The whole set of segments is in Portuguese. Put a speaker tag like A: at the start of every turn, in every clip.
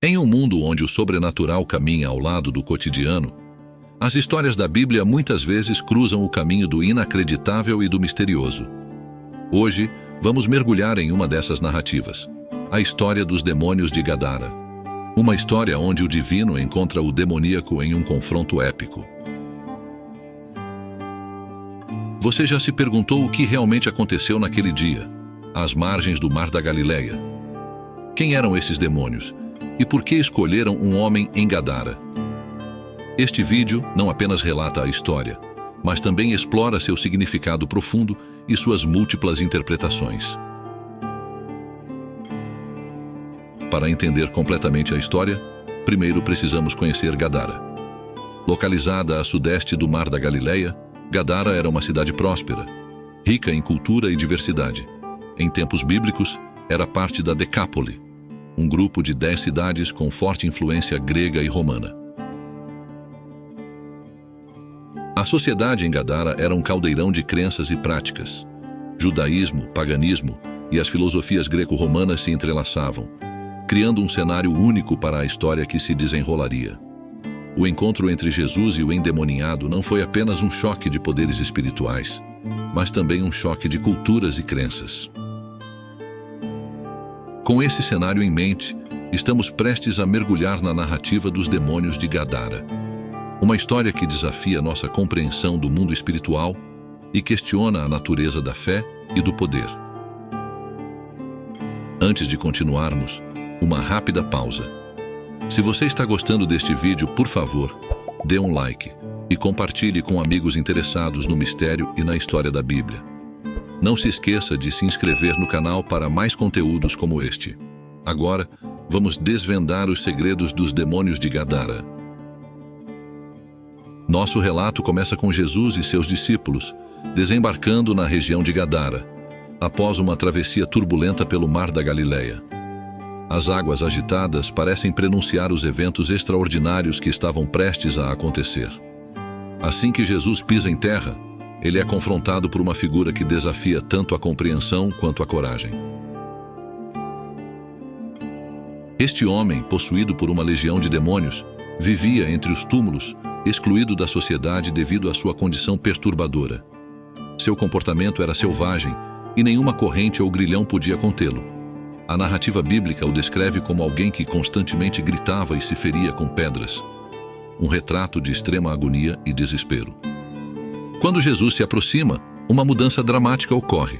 A: Em um mundo onde o sobrenatural caminha ao lado do cotidiano, as histórias da Bíblia muitas vezes cruzam o caminho do inacreditável e do misterioso. Hoje, vamos mergulhar em uma dessas narrativas, a história dos demônios de Gadara. Uma história onde o divino encontra o demoníaco em um confronto épico. Você já se perguntou o que realmente aconteceu naquele dia, às margens do Mar da Galileia? Quem eram esses demônios? E por que escolheram um homem em Gadara? Este vídeo não apenas relata a história, mas também explora seu significado profundo e suas múltiplas interpretações. Para entender completamente a história, primeiro precisamos conhecer Gadara. Localizada a sudeste do Mar da Galileia, Gadara era uma cidade próspera, rica em cultura e diversidade. Em tempos bíblicos, era parte da Decápole, um grupo de 10 cidades com forte influência grega e romana. A sociedade em Gadara era um caldeirão de crenças e práticas. Judaísmo, paganismo e as filosofias greco-romanas se entrelaçavam, criando um cenário único para a história que se desenrolaria. O encontro entre Jesus e o endemoniado não foi apenas um choque de poderes espirituais, mas também um choque de culturas e crenças. Com esse cenário em mente, estamos prestes a mergulhar na narrativa dos demônios de Gadara. Uma história que desafia nossa compreensão do mundo espiritual e questiona a natureza da fé e do poder. Antes de continuarmos, uma rápida pausa. Se você está gostando deste vídeo, por favor, dê um like e compartilhe com amigos interessados no mistério e na história da Bíblia. Não se esqueça de se inscrever no canal para mais conteúdos como este. Agora, vamos desvendar os segredos dos demônios de Gadara. Nosso relato começa com Jesus e seus discípulos, desembarcando na região de Gadara, após uma travessia turbulenta pelo Mar da Galileia. As águas agitadas parecem prenunciar os eventos extraordinários que estavam prestes a acontecer. Assim que Jesus pisa em terra, ele é confrontado por uma figura que desafia tanto a compreensão quanto a coragem. Este homem, possuído por uma legião de demônios, vivia entre os túmulos, excluído da sociedade devido à sua condição perturbadora. Seu comportamento era selvagem e nenhuma corrente ou grilhão podia contê-lo. A narrativa bíblica o descreve como alguém que constantemente gritava e se feria com pedras. Um retrato de extrema agonia e desespero. Quando Jesus se aproxima, uma mudança dramática ocorre.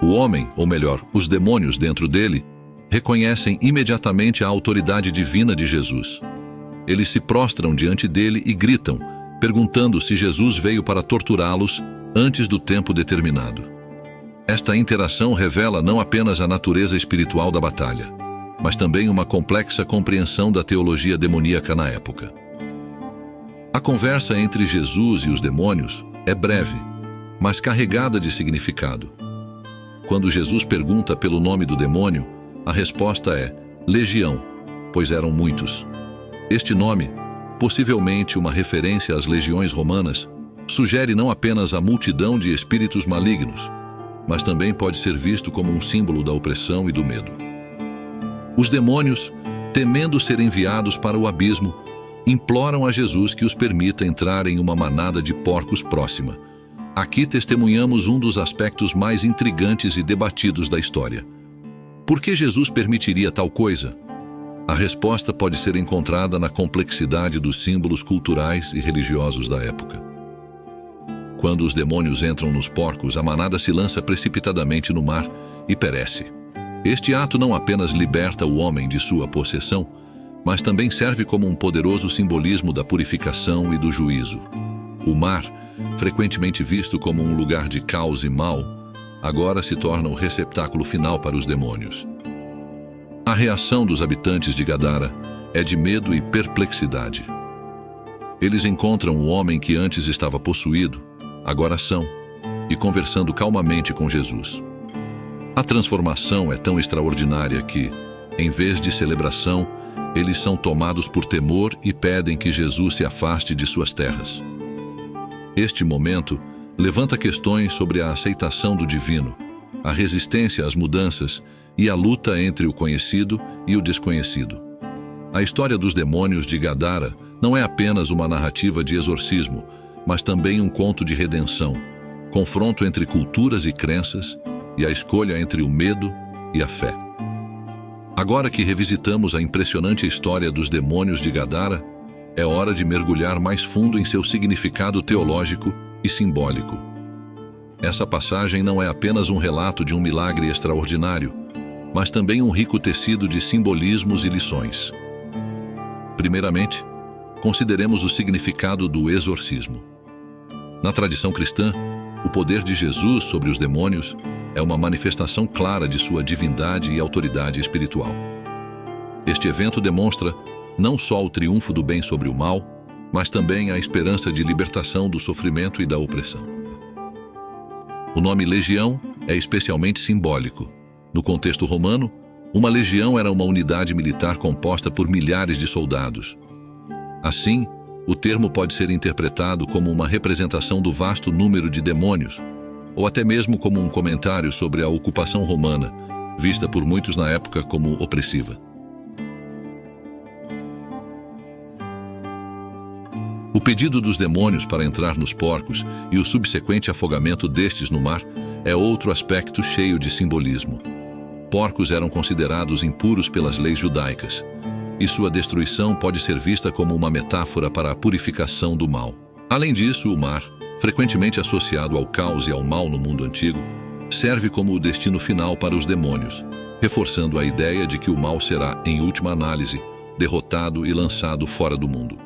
A: O homem, ou melhor, os demônios dentro dele, reconhecem imediatamente a autoridade divina de Jesus. Eles se prostram diante dele e gritam, perguntando se Jesus veio para torturá-los antes do tempo determinado. Esta interação revela não apenas a natureza espiritual da batalha, mas também uma complexa compreensão da teologia demoníaca na época. A conversa entre Jesus e os demônios é breve, mas carregada de significado. Quando Jesus pergunta pelo nome do demônio, a resposta é Legião, pois eram muitos. Este nome, possivelmente uma referência às legiões romanas, sugere não apenas a multidão de espíritos malignos, mas também pode ser visto como um símbolo da opressão e do medo. Os demônios, temendo ser enviados para o abismo, imploram a Jesus que os permita entrar em uma manada de porcos próxima. Aqui testemunhamos um dos aspectos mais intrigantes e debatidos da história. Por que Jesus permitiria tal coisa? A resposta pode ser encontrada na complexidade dos símbolos culturais e religiosos da época. Quando os demônios entram nos porcos, a manada se lança precipitadamente no mar e perece. Este ato não apenas liberta o homem de sua possessão, mas também serve como um poderoso simbolismo da purificação e do juízo. O mar, frequentemente visto como um lugar de caos e mal, agora se torna o receptáculo final para os demônios. A reação dos habitantes de Gadara é de medo e perplexidade. Eles encontram o homem que antes estava possuído, agora são, e conversando calmamente com Jesus. A transformação é tão extraordinária que, em vez de celebração, eles são tomados por temor e pedem que Jesus se afaste de suas terras. Este momento levanta questões sobre a aceitação do divino, a resistência às mudanças e a luta entre o conhecido e o desconhecido. A história dos demônios de Gadara não é apenas uma narrativa de exorcismo, mas também um conto de redenção, confronto entre culturas e crenças e a escolha entre o medo e a fé. Agora que revisitamos a impressionante história dos demônios de Gadara, é hora de mergulhar mais fundo em seu significado teológico e simbólico. Essa passagem não é apenas um relato de um milagre extraordinário, mas também um rico tecido de simbolismos e lições. Primeiramente, consideremos o significado do exorcismo. Na tradição cristã, o poder de Jesus sobre os demônios é uma manifestação clara de sua divindade e autoridade espiritual. Este evento demonstra não só o triunfo do bem sobre o mal, mas também a esperança de libertação do sofrimento e da opressão. O nome legião é especialmente simbólico. No contexto romano, uma legião era uma unidade militar composta por milhares de soldados. Assim, o termo pode ser interpretado como uma representação do vasto número de demônios, ou até mesmo como um comentário sobre a ocupação romana, vista por muitos na época como opressiva. O pedido dos demônios para entrar nos porcos e o subsequente afogamento destes no mar é outro aspecto cheio de simbolismo. Porcos eram considerados impuros pelas leis judaicas, e sua destruição pode ser vista como uma metáfora para a purificação do mal. Além disso, o mar, frequentemente associado ao caos e ao mal no mundo antigo, serve como o destino final para os demônios, reforçando a ideia de que o mal será, em última análise, derrotado e lançado fora do mundo.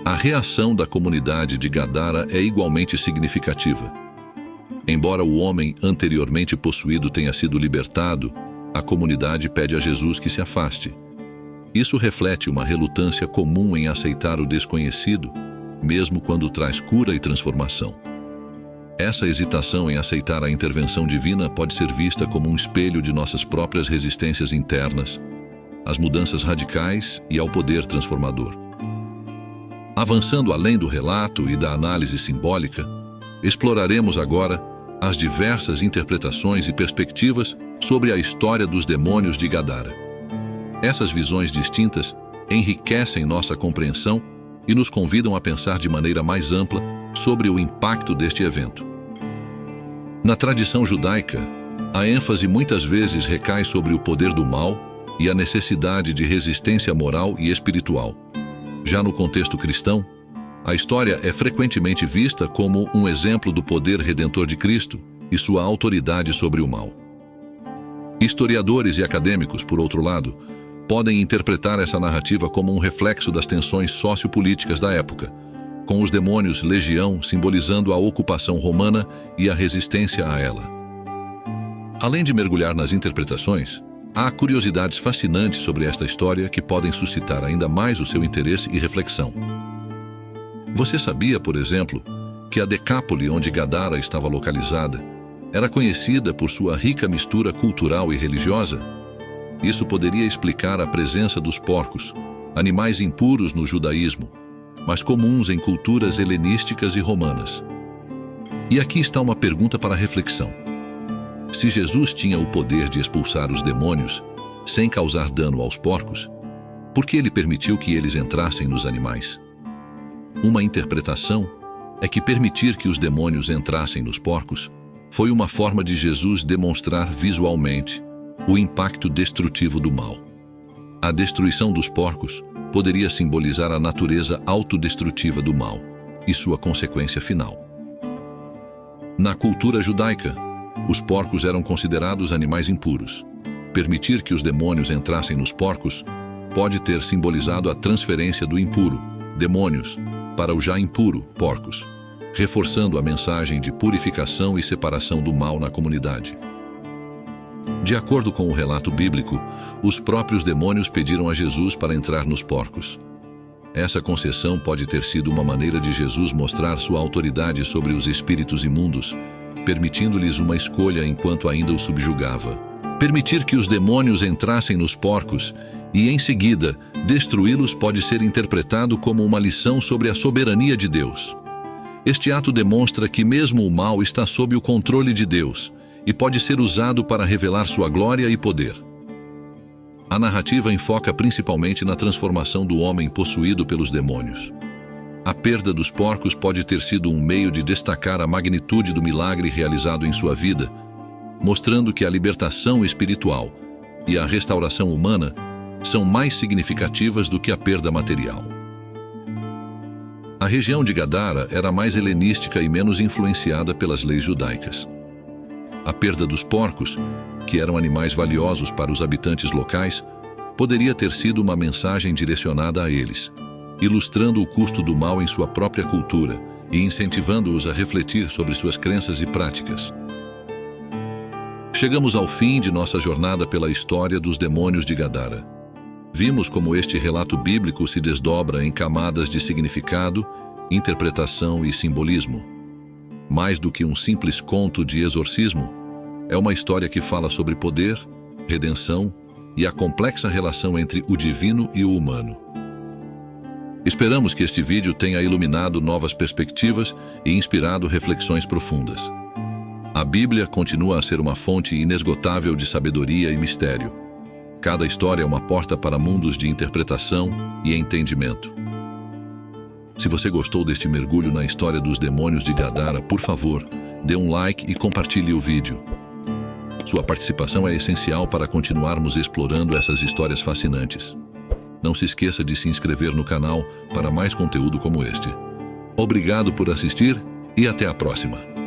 A: A reação da comunidade de Gadara é igualmente significativa. Embora o homem anteriormente possuído tenha sido libertado, a comunidade pede a Jesus que se afaste. Isso reflete uma relutância comum em aceitar o desconhecido, mesmo quando traz cura e transformação. Essa hesitação em aceitar a intervenção divina pode ser vista como um espelho de nossas próprias resistências internas, às mudanças radicais e ao poder transformador. Avançando além do relato e da análise simbólica, exploraremos agora as diversas interpretações e perspectivas sobre a história dos demônios de Gadara. Essas visões distintas enriquecem nossa compreensão e nos convidam a pensar de maneira mais ampla sobre o impacto deste evento. Na tradição judaica, a ênfase muitas vezes recai sobre o poder do mal e a necessidade de resistência moral e espiritual. Já no contexto cristão, a história é frequentemente vista como um exemplo do poder redentor de Cristo e sua autoridade sobre o mal. Historiadores e acadêmicos, por outro lado, podem interpretar essa narrativa como um reflexo das tensões sociopolíticas da época, com os demônios legião simbolizando a ocupação romana e a resistência a ela. Além de mergulhar nas interpretações, há curiosidades fascinantes sobre esta história que podem suscitar ainda mais o seu interesse e reflexão. Você sabia, por exemplo, que a Decápole onde Gadara estava localizada era conhecida por sua rica mistura cultural e religiosa? Isso poderia explicar a presença dos porcos, animais impuros no judaísmo, mas comuns em culturas helenísticas e romanas. E aqui está uma pergunta para reflexão. Se Jesus tinha o poder de expulsar os demônios sem causar dano aos porcos, por que ele permitiu que eles entrassem nos animais? Uma interpretação é que permitir que os demônios entrassem nos porcos foi uma forma de Jesus demonstrar visualmente o impacto destrutivo do mal. A destruição dos porcos poderia simbolizar a natureza autodestrutiva do mal e sua consequência final. Na cultura judaica, os porcos eram considerados animais impuros. Permitir que os demônios entrassem nos porcos pode ter simbolizado a transferência do impuro, demônios, para o já impuro, porcos, reforçando a mensagem de purificação e separação do mal na comunidade. De acordo com o relato bíblico, os próprios demônios pediram a Jesus para entrar nos porcos. Essa concessão pode ter sido uma maneira de Jesus mostrar sua autoridade sobre os espíritos imundos, permitindo-lhes uma escolha enquanto ainda os subjugava. Permitir que os demônios entrassem nos porcos e, em seguida, destruí-los pode ser interpretado como uma lição sobre a soberania de Deus. Este ato demonstra que mesmo o mal está sob o controle de Deus e pode ser usado para revelar sua glória e poder. A narrativa enfoca principalmente na transformação do homem possuído pelos demônios. A perda dos porcos pode ter sido um meio de destacar a magnitude do milagre realizado em sua vida, mostrando que a libertação espiritual e a restauração humana são mais significativas do que a perda material. A região de Gadara era mais helenística e menos influenciada pelas leis judaicas. A perda dos porcos, que eram animais valiosos para os habitantes locais, poderia ter sido uma mensagem direcionada a eles, ilustrando o custo do mal em sua própria cultura e incentivando-os a refletir sobre suas crenças e práticas. Chegamos ao fim de nossa jornada pela história dos demônios de Gadara. Vimos como este relato bíblico se desdobra em camadas de significado, interpretação e simbolismo. Mais do que um simples conto de exorcismo, é uma história que fala sobre poder, redenção e a complexa relação entre o divino e o humano. Esperamos que este vídeo tenha iluminado novas perspectivas e inspirado reflexões profundas. A Bíblia continua a ser uma fonte inesgotável de sabedoria e mistério. Cada história é uma porta para mundos de interpretação e entendimento. Se você gostou deste mergulho na história dos demônios de Gadara, por favor, dê um like e compartilhe o vídeo. Sua participação é essencial para continuarmos explorando essas histórias fascinantes. Não se esqueça de se inscrever no canal para mais conteúdo como este. Obrigado por assistir e até a próxima.